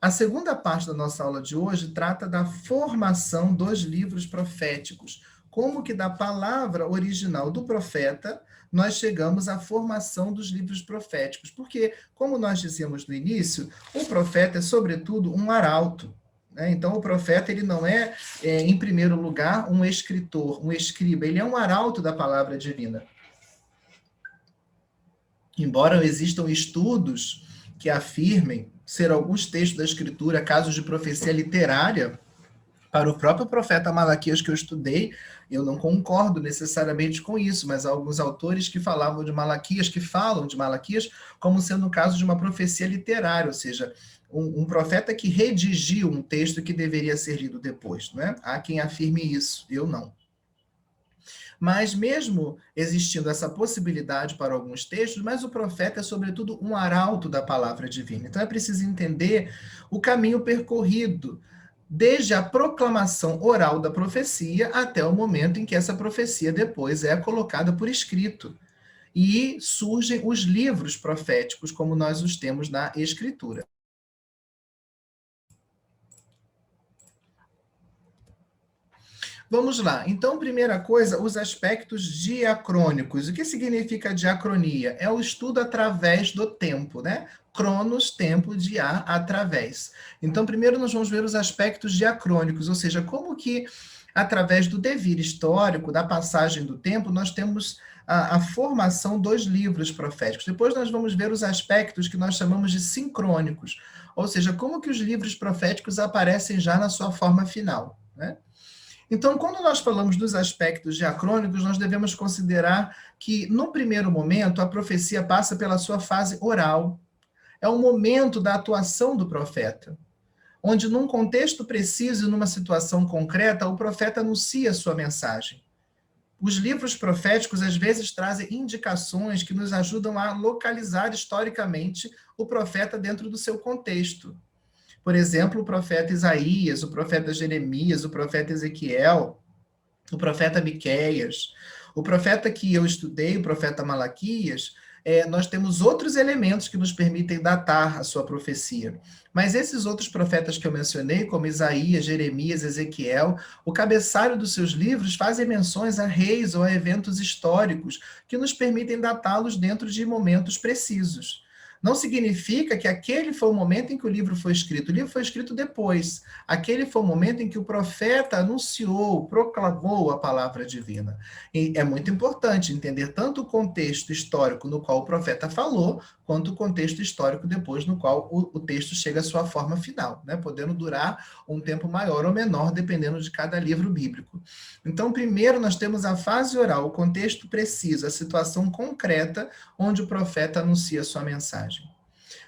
A segunda parte da nossa aula de hoje trata da formação dos livros proféticos. Como que da palavra original do profeta, nós chegamos à formação dos livros proféticos. Porque, como nós dizíamos no início, o profeta é, sobretudo, um arauto. Né? Então, o profeta ele não é, em primeiro lugar, um escritor, um escriba. Ele é um arauto da palavra divina. Embora existam estudos que afirmem ser alguns textos da Escritura casos de profecia literária, para o próprio profeta Malaquias que eu estudei, eu não concordo necessariamente com isso, mas há alguns autores que falavam de Malaquias, que falam de Malaquias como sendo o caso de uma profecia literária, ou seja, um profeta que redigiu um texto que deveria ser lido depois. Né? Há quem afirme isso, eu não. Mas mesmo existindo essa possibilidade para alguns textos, mas o profeta é sobretudo um arauto da palavra divina. Então é preciso entender o caminho percorrido desde a proclamação oral da profecia até o momento em que essa profecia depois é colocada por escrito. E surgem os livros proféticos, como nós os temos na Escritura. Vamos lá. Então, primeira coisa, os aspectos diacrônicos. O que significa diacronia? É o estudo através do tempo, né? Cronos, tempo, dia, através. Então, primeiro nós vamos ver os aspectos diacrônicos, ou seja, como que, através do devir histórico, da passagem do tempo, nós temos a formação dos livros proféticos. Depois nós vamos ver os aspectos que nós chamamos de sincrônicos, ou seja, como que os livros proféticos aparecem já na sua forma final, né? Então, quando nós falamos dos aspectos diacrônicos, nós devemos considerar que, no primeiro momento, a profecia passa pela sua fase oral. É o momento da atuação do profeta, onde, num contexto preciso e numa situação concreta, o profeta anuncia a sua mensagem. Os livros proféticos, às vezes, trazem indicações que nos ajudam a localizar historicamente o profeta dentro do seu contexto. Por exemplo, o profeta Isaías, o profeta Jeremias, o profeta Ezequiel, o profeta Miqueias, o profeta que eu estudei, o profeta Malaquias, nós temos outros elementos que nos permitem datar a sua profecia. Mas esses outros profetas que eu mencionei, como Isaías, Jeremias, Ezequiel, o cabeçalho dos seus livros fazem menções a reis ou a eventos históricos que nos permitem datá-los dentro de momentos precisos. Não significa que aquele foi o momento em que o livro foi escrito. O livro foi escrito depois. Aquele foi o momento em que o profeta anunciou, proclamou a palavra divina. E é muito importante entender tanto o contexto histórico no qual o profeta falou, quanto o contexto histórico depois no qual o texto chega à sua forma final, né? Podendo durar um tempo maior ou menor, dependendo de cada livro bíblico. Então, primeiro nós temos a fase oral, o contexto preciso, a situação concreta onde o profeta anuncia a sua mensagem.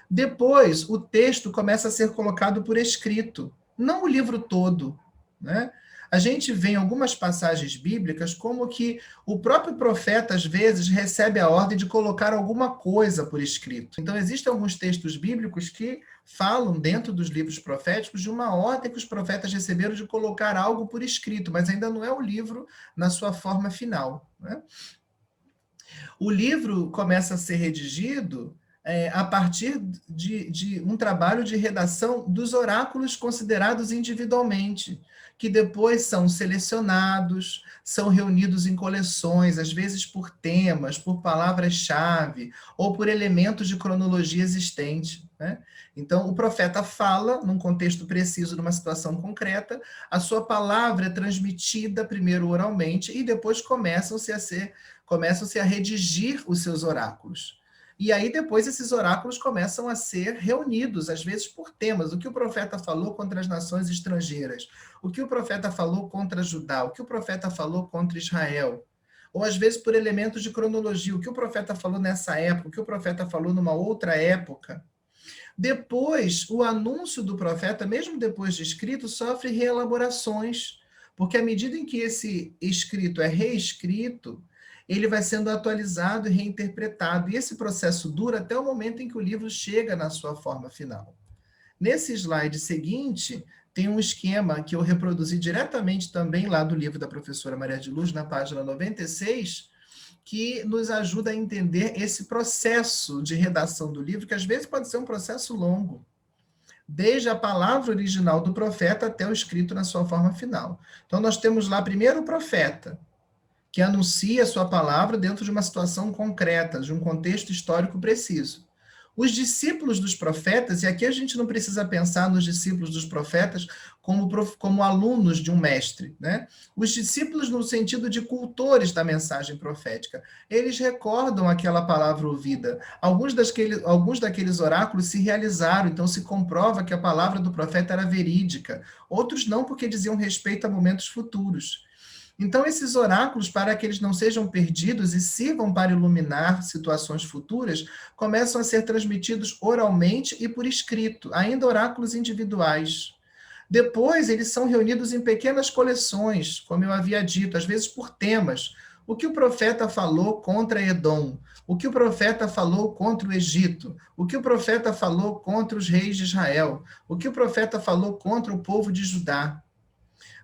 Depois, o texto começa a ser colocado por escrito, não o livro todo, né? A gente vê em algumas passagens bíblicas como que o próprio profeta, às vezes, recebe a ordem de colocar alguma coisa por escrito. Então, existem alguns textos bíblicos que falam, dentro dos livros proféticos, de uma ordem que os profetas receberam de colocar algo por escrito, mas ainda não é o livro na sua forma final, né? O livro começa a ser redigido a partir de um trabalho de redação dos oráculos considerados individualmente, que depois são selecionados, são reunidos em coleções, às vezes por temas, por palavras-chave, ou por elementos de cronologia existente, né? Então, o profeta fala num contexto preciso, numa situação concreta, a sua palavra é transmitida primeiro oralmente e depois começam-se a redigir os seus oráculos. E aí depois esses oráculos começam a ser reunidos, às vezes por temas. O que o profeta falou contra as nações estrangeiras? O que o profeta falou contra Judá? O que o profeta falou contra Israel? Ou às vezes por elementos de cronologia. O que o profeta falou nessa época? O que o profeta falou numa outra época? Depois, o anúncio do profeta, mesmo depois de escrito, sofre reelaborações, porque à medida em que esse escrito é reescrito, ele vai sendo atualizado e reinterpretado. E esse processo dura até o momento em que o livro chega na sua forma final. Nesse slide seguinte, tem um esquema que eu reproduzi diretamente também lá do livro da professora Maria de Luz, na página 96, que nos ajuda a entender esse processo de redação do livro, que às vezes pode ser um processo longo. desde a palavra original do profeta até o escrito na sua forma final. Então, nós temos lá primeiro o profeta, que anuncia a sua palavra dentro de uma situação concreta, de um contexto histórico preciso. Os discípulos dos profetas, e aqui a gente não precisa pensar nos discípulos dos profetas como alunos de um mestre, né? Os discípulos no sentido de cultores da mensagem profética. Eles recordam aquela palavra ouvida. Alguns daqueles oráculos se realizaram, então se comprova que a palavra do profeta era verídica. Outros não, porque diziam respeito a momentos futuros. Então, esses oráculos, para que eles não sejam perdidos e sirvam para iluminar situações futuras, começam a ser transmitidos oralmente e por escrito, ainda oráculos individuais. Depois, eles são reunidos em pequenas coleções, como eu havia dito, às vezes por temas. O que o profeta falou contra Edom? O que o profeta falou contra o Egito? O que o profeta falou contra os reis de Israel? O que o profeta falou contra o povo de Judá?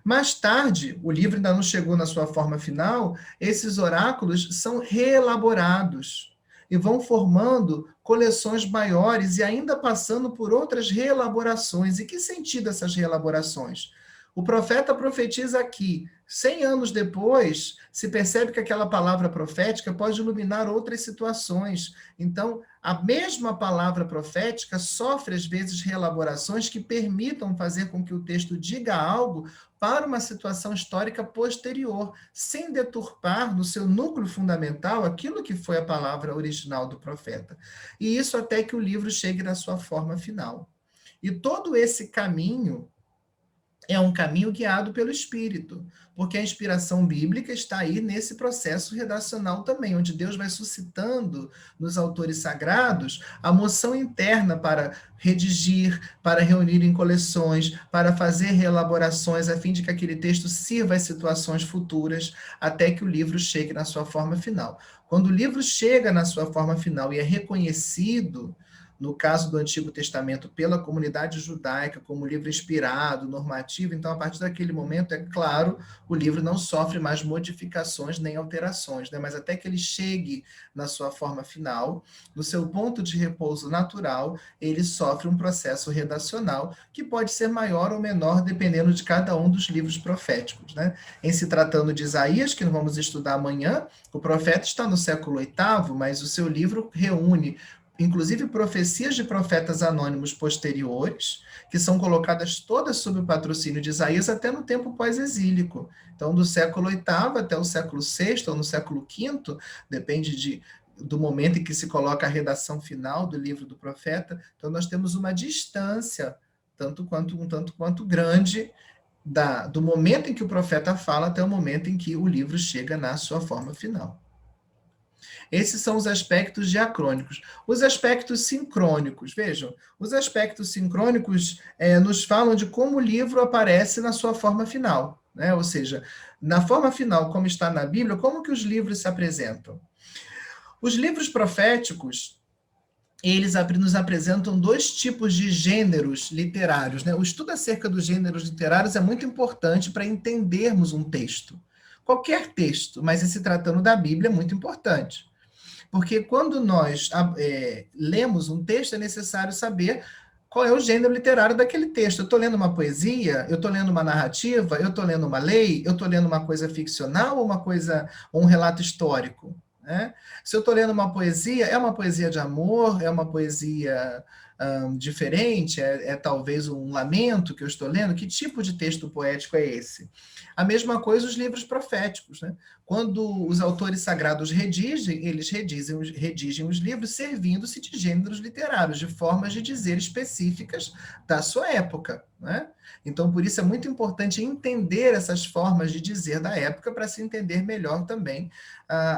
Mais tarde, o livro ainda não chegou na sua forma final, esses oráculos são reelaborados e vão formando coleções maiores e ainda passando por outras reelaborações. E que sentido essas reelaborações? O profeta profetiza aqui. 100 anos depois, se percebe que aquela palavra profética pode iluminar outras situações. Então, a mesma palavra profética sofre, às vezes, reelaborações que permitam fazer com que o texto diga algo para uma situação histórica posterior, sem deturpar no seu núcleo fundamental aquilo que foi a palavra original do profeta. E isso até que o livro chegue na sua forma final. E todo esse caminho é um caminho guiado pelo Espírito, porque a inspiração bíblica está aí nesse processo redacional também, onde Deus vai suscitando nos autores sagrados a moção interna para redigir, para reunir em coleções, para fazer reelaborações, a fim de que aquele texto sirva às situações futuras, até que o livro chegue na sua forma final. Quando o livro chega na sua forma final e é reconhecido, no caso do Antigo Testamento, pela comunidade judaica, como livro inspirado, normativo, então, a partir daquele momento, é claro, o livro não sofre mais modificações nem alterações, né? Mas até que ele chegue na sua forma final, no seu ponto de repouso natural, ele sofre um processo redacional que pode ser maior ou menor, dependendo de cada um dos livros proféticos, né? Em se tratando de Isaías, que nós vamos estudar amanhã, o profeta está no século VIII, mas o seu livro reúne inclusive profecias de profetas anônimos posteriores, que são colocadas todas sob o patrocínio de Isaías até no tempo pós-exílico. Então, do século VIII até o século VI ou no século V, depende do momento em que se coloca a redação final do livro do profeta. Então, nós temos uma distância um tanto quanto grande do momento em que o profeta fala até o momento em que o livro chega na sua forma final. Esses são os aspectos diacrônicos. Os aspectos sincrônicos, vejam, os aspectos sincrônicos nos falam de como o livro aparece na sua forma final, né? Ou seja, na forma final, como está na Bíblia, como que os livros se apresentam? Os livros proféticos, eles nos apresentam dois tipos de gêneros literários, né? O estudo acerca dos gêneros literários é muito importante para entendermos um texto. Qualquer texto, mas se tratando da Bíblia, é muito importante. Porque quando nós lemos um texto, é necessário saber qual é o gênero literário daquele texto. Eu estou lendo uma poesia, eu estou lendo uma narrativa, eu estou lendo uma lei, eu estou lendo uma coisa ficcional ou um relato histórico, né? Se eu estou lendo uma poesia, é uma poesia de amor, é uma poesia diferente, é talvez um lamento que eu estou lendo? Que tipo de texto poético é esse? A mesma coisa os livros proféticos, né? Quando os autores sagrados redigem, eles redigem os livros servindo-se de gêneros literários, de formas de dizer específicas da sua época, né? Então, por isso é muito importante entender essas formas de dizer da época para se entender melhor também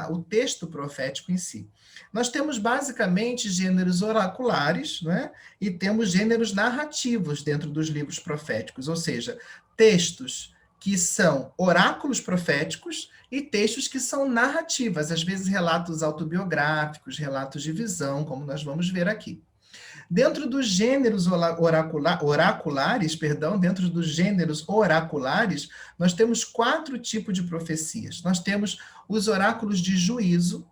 o texto profético em si. Nós temos basicamente gêneros oraculares, né? E temos gêneros narrativos dentro dos livros proféticos, ou seja, textos que são oráculos proféticos e textos que são narrativas, às vezes relatos autobiográficos, relatos de visão, como nós vamos ver aqui. Dentro dos gêneros oraculares, nós temos 4 tipos de profecias. Nós temos os oráculos de juízo,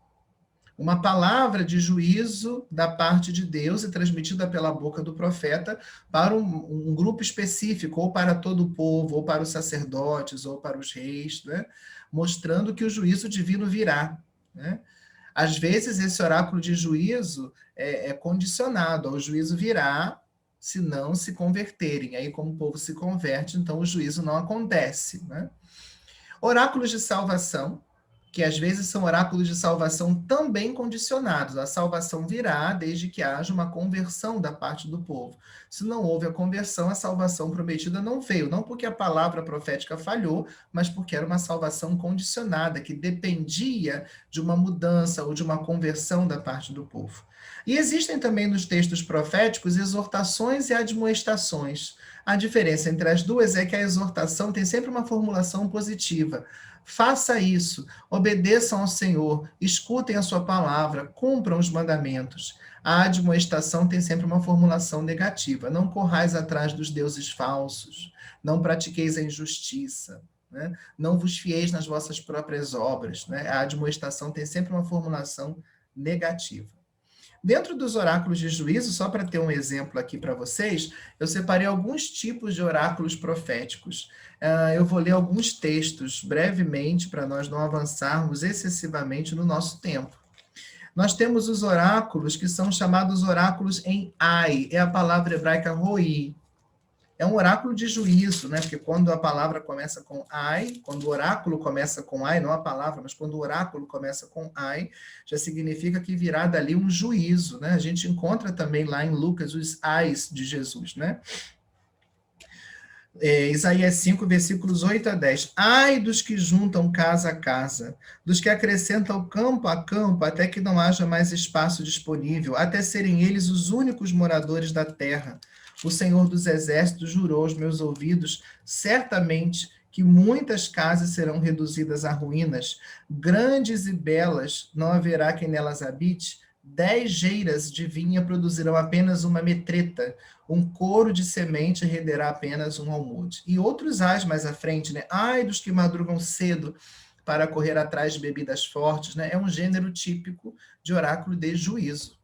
uma palavra de juízo da parte de Deus e transmitida pela boca do profeta para um grupo específico, ou para todo o povo, ou para os sacerdotes, ou para os reis, né? Mostrando que o juízo divino virá, né? Às vezes, esse oráculo de juízo é condicionado ao juízo virá se não se converterem. Aí, como o povo se converte, então o juízo não acontece, né? Oráculos de salvação, que às vezes são oráculos de salvação também condicionados. A salvação virá desde que haja uma conversão da parte do povo. Se não houve a conversão, a salvação prometida não veio. Não porque a palavra profética falhou, mas porque era uma salvação condicionada, que dependia de uma mudança ou de uma conversão da parte do povo. E existem também nos textos proféticos exortações e admoestações. A diferença entre as duas é que a exortação tem sempre uma formulação positiva. Faça isso, obedeçam ao Senhor, escutem a sua palavra, cumpram os mandamentos. A admoestação tem sempre uma formulação negativa. Não corrais atrás dos deuses falsos, não pratiqueis a injustiça, né? Não vos fieis nas vossas próprias obras. Né? A admoestação tem sempre uma formulação negativa. Dentro dos oráculos de juízo, só para ter um exemplo aqui para vocês, eu separei alguns tipos de oráculos proféticos. Eu vou ler alguns textos brevemente para nós não avançarmos excessivamente no nosso tempo. Nós temos os oráculos que são chamados oráculos em Ai, é a palavra hebraica roi. É um oráculo de juízo, né? Porque quando a palavra começa com ai, quando o oráculo começa com ai, não a palavra, mas quando o oráculo começa com ai, já significa que virá dali um juízo, né? A gente encontra também lá em Lucas os ais de Jesus, né? Isaías 5, versículos 8 a 10. Ai dos que juntam casa a casa, dos que acrescentam campo a campo, até que não haja mais espaço disponível, até serem eles os únicos moradores da terra. O Senhor dos Exércitos jurou aos meus ouvidos, certamente que muitas casas serão reduzidas a ruínas, grandes e belas, não haverá quem nelas habite, 10 geiras de vinha produzirão apenas uma metreta, um couro de semente renderá apenas um almude. E outros ais mais à frente, né? Ai dos que madrugam cedo para correr atrás de bebidas fortes, né? É um gênero típico de oráculo de juízo.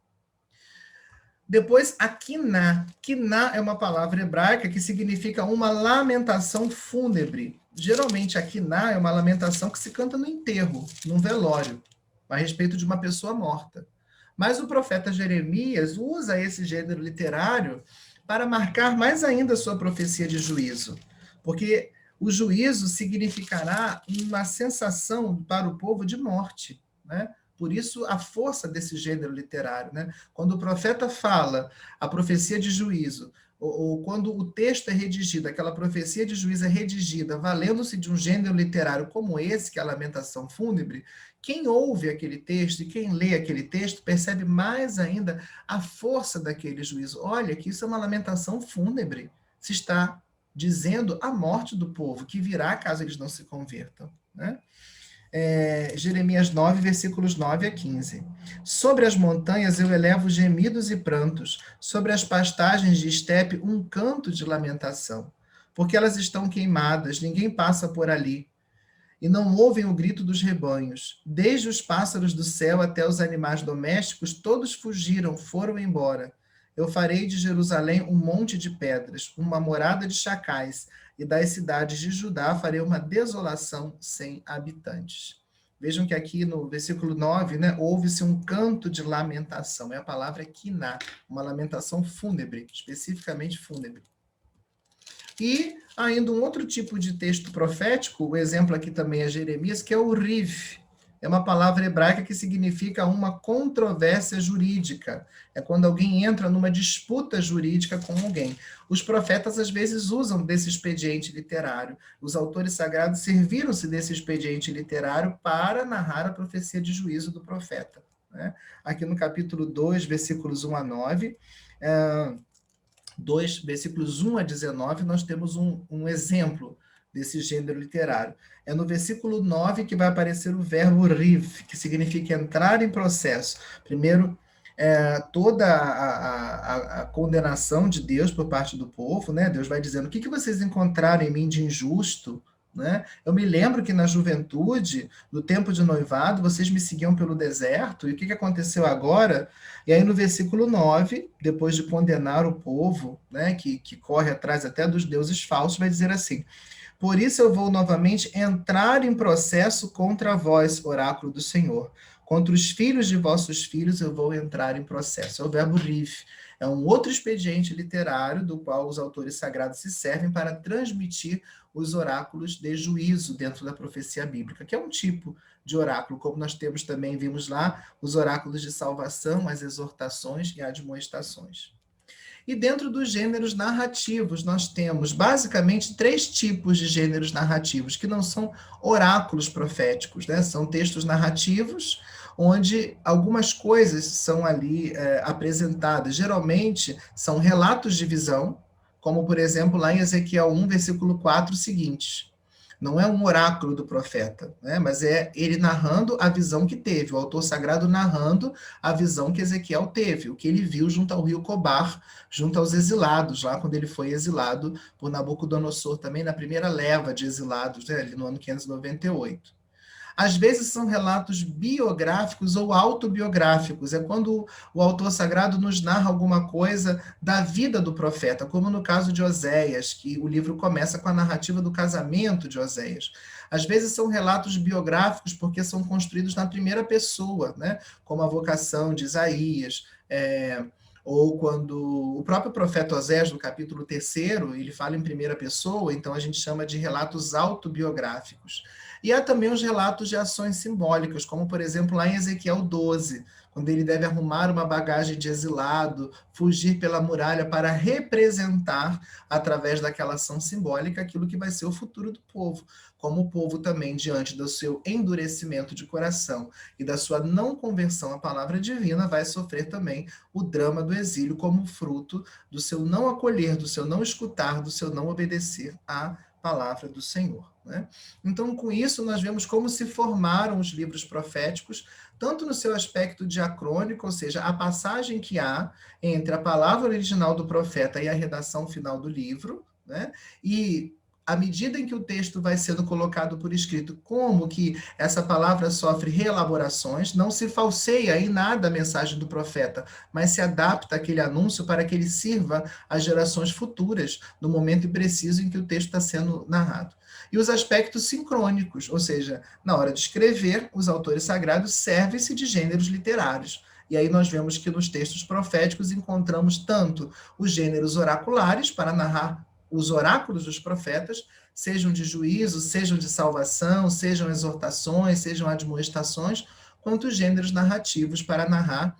Depois, a quiná. Quiná é uma palavra hebraica que significa uma lamentação fúnebre. Geralmente, a quiná é uma lamentação que se canta no enterro, num velório, a respeito de uma pessoa morta. Mas o profeta Jeremias usa esse gênero literário para marcar mais ainda a sua profecia de juízo, porque o juízo significará uma sensação para o povo de morte, né? Por isso, a força desse gênero literário. Né? Quando o profeta fala a profecia de juízo, ou quando o texto é redigido, aquela profecia de juízo é redigida, valendo-se de um gênero literário como esse, que é a lamentação fúnebre, quem ouve aquele texto e quem lê aquele texto percebe mais ainda a força daquele juízo. Olha, que isso é uma lamentação fúnebre. Se está dizendo a morte do povo, que virá caso eles não se convertam. Né? Jeremias 9, versículos 9 a 15. Sobre as montanhas eu elevo gemidos e prantos, sobre as pastagens de estepe um canto de lamentação, porque elas estão queimadas, ninguém passa por ali, e não ouvem o grito dos rebanhos. Desde os pássaros do céu até os animais domésticos, todos fugiram, foram embora. Eu farei de Jerusalém um monte de pedras, uma morada de chacais, e das cidades de Judá farei uma desolação sem habitantes. Vejam que aqui no versículo 9, né, houve-se um canto de lamentação. É a palavra quiná, uma lamentação fúnebre, especificamente fúnebre. E ainda um outro tipo de texto profético, o exemplo aqui também é Jeremias, que é o riv. É uma palavra hebraica que significa uma controvérsia jurídica. É quando alguém entra numa disputa jurídica com alguém. Os profetas, às vezes, usam desse expediente literário. Os autores sagrados serviram-se desse expediente literário para narrar a profecia de juízo do profeta. Né? Aqui no capítulo 2, versículos 1 a 9, 2, versículos 1 a 19, nós temos um exemplo desse gênero literário. É no versículo 9 que vai aparecer o verbo riv, que significa entrar em processo. Primeiro, toda a condenação de Deus por parte do povo, né? Deus vai dizendo, o que vocês encontraram em mim de injusto? né? Eu me lembro que na juventude, no tempo de noivado, vocês me seguiam pelo deserto, e o que que aconteceu agora? E aí no versículo 9, depois de condenar o povo, né, que corre atrás até dos deuses falsos, vai dizer assim: por isso eu vou novamente entrar em processo contra vós, oráculo do Senhor. Contra os filhos de vossos filhos eu vou entrar em processo. É o verbo rif. É um outro expediente literário do qual os autores sagrados se servem para transmitir os oráculos de juízo dentro da profecia bíblica, que é um tipo de oráculo, como nós temos também, vimos lá, os oráculos de salvação, as exortações e admoestações. E dentro dos gêneros narrativos, nós temos basicamente três tipos de gêneros narrativos, que não são oráculos proféticos, né? São textos narrativos, onde algumas coisas são ali apresentadas. Geralmente são relatos de visão, como por exemplo lá em Ezequiel 1, versículo 4 seguintes. Não é um oráculo do profeta, né? Mas é ele narrando a visão que teve, o autor sagrado narrando a visão que Ezequiel teve, o que ele viu junto ao rio Cobar, junto aos exilados, lá quando ele foi exilado por Nabucodonosor, também na primeira leva de exilados, né, ali no ano 598. Às vezes são relatos biográficos ou autobiográficos, é quando o autor sagrado nos narra alguma coisa da vida do profeta, como no caso de Oséias, que o livro começa com a narrativa do casamento de Oséias. Às vezes são relatos biográficos porque são construídos na primeira pessoa, né? Como a vocação de Isaías, ou quando o próprio profeta Osés, no capítulo 3º, ele fala em primeira pessoa, então a gente chama de relatos autobiográficos. E há também os relatos de ações simbólicas, como, por exemplo, lá em Ezequiel 12, quando ele deve arrumar uma bagagem de exilado, fugir pela muralha para representar, através daquela ação simbólica, aquilo que vai ser o futuro do povo. Como o povo também, diante do seu endurecimento de coração e da sua não conversão à palavra divina, vai sofrer também o drama do exílio como fruto do seu não acolher, do seu não escutar, do seu não obedecer à palavra do Senhor, né? Então, com isso, nós vemos como se formaram os livros proféticos, tanto no seu aspecto diacrônico, ou seja, a passagem que há entre a palavra original do profeta e a redação final do livro, né? E à medida em que o texto vai sendo colocado por escrito, como que essa palavra sofre reelaborações, não se falseia em nada a mensagem do profeta, mas se adapta aquele anúncio para que ele sirva às gerações futuras, no momento preciso em que o texto está sendo narrado. E os aspectos sincrônicos, ou seja, na hora de escrever, os autores sagrados servem-se de gêneros literários. E aí nós vemos que nos textos proféticos encontramos tanto os gêneros oraculares, para narrar os oráculos dos profetas, sejam de juízo, sejam de salvação, sejam exortações, sejam admoestações, quanto os gêneros narrativos para narrar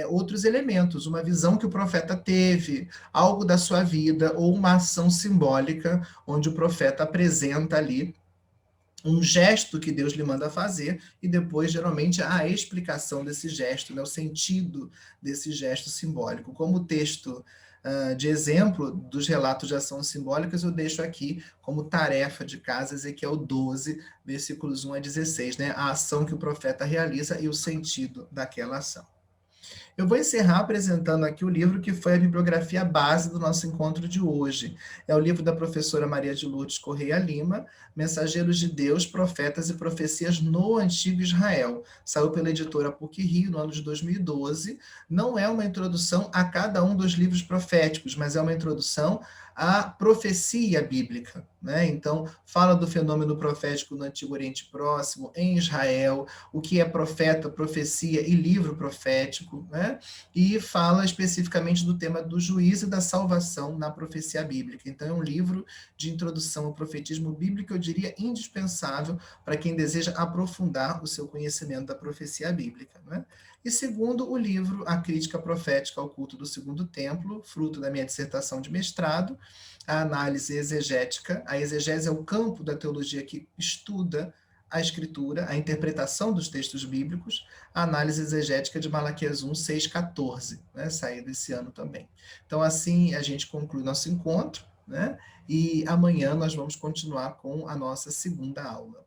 outros elementos, uma visão que o profeta teve, algo da sua vida, ou uma ação simbólica, onde o profeta apresenta ali um gesto que Deus lhe manda fazer, e depois, geralmente, a explicação desse gesto, né, o sentido desse gesto simbólico. Como o texto de exemplo dos relatos de ação simbólicas, eu deixo aqui como tarefa de casa Ezequiel 12, versículos 1 a 16, né, a ação que o profeta realiza e o sentido daquela ação. Eu vou encerrar apresentando aqui o livro que foi a bibliografia base do nosso encontro de hoje. É o livro da professora Maria de Lourdes Correia Lima, Mensageiros de Deus, Profetas e Profecias no Antigo Israel. Saiu pela editora PUC-Rio no ano de 2012. Não é uma introdução a cada um dos livros proféticos, mas é uma introdução à profecia bíblica, né? Então, fala do fenômeno profético no Antigo Oriente Próximo, em Israel, o que é profeta, profecia e livro profético, né? E fala especificamente do tema do juízo e da salvação na profecia bíblica. Então, é um livro de introdução ao profetismo bíblico, eu diria indispensável para quem deseja aprofundar o seu conhecimento da profecia bíblica, né? E segundo, o livro A Crítica Profética ao Culto do Segundo Templo, fruto da minha dissertação de mestrado, a análise exegética. A exegese é o campo da teologia que estuda a escritura, a interpretação dos textos bíblicos, a análise exegética de Malaquias 1, 6, 14, né, saído esse ano também. Então, assim, a gente conclui nosso encontro, né, e amanhã nós vamos continuar com a nossa segunda aula.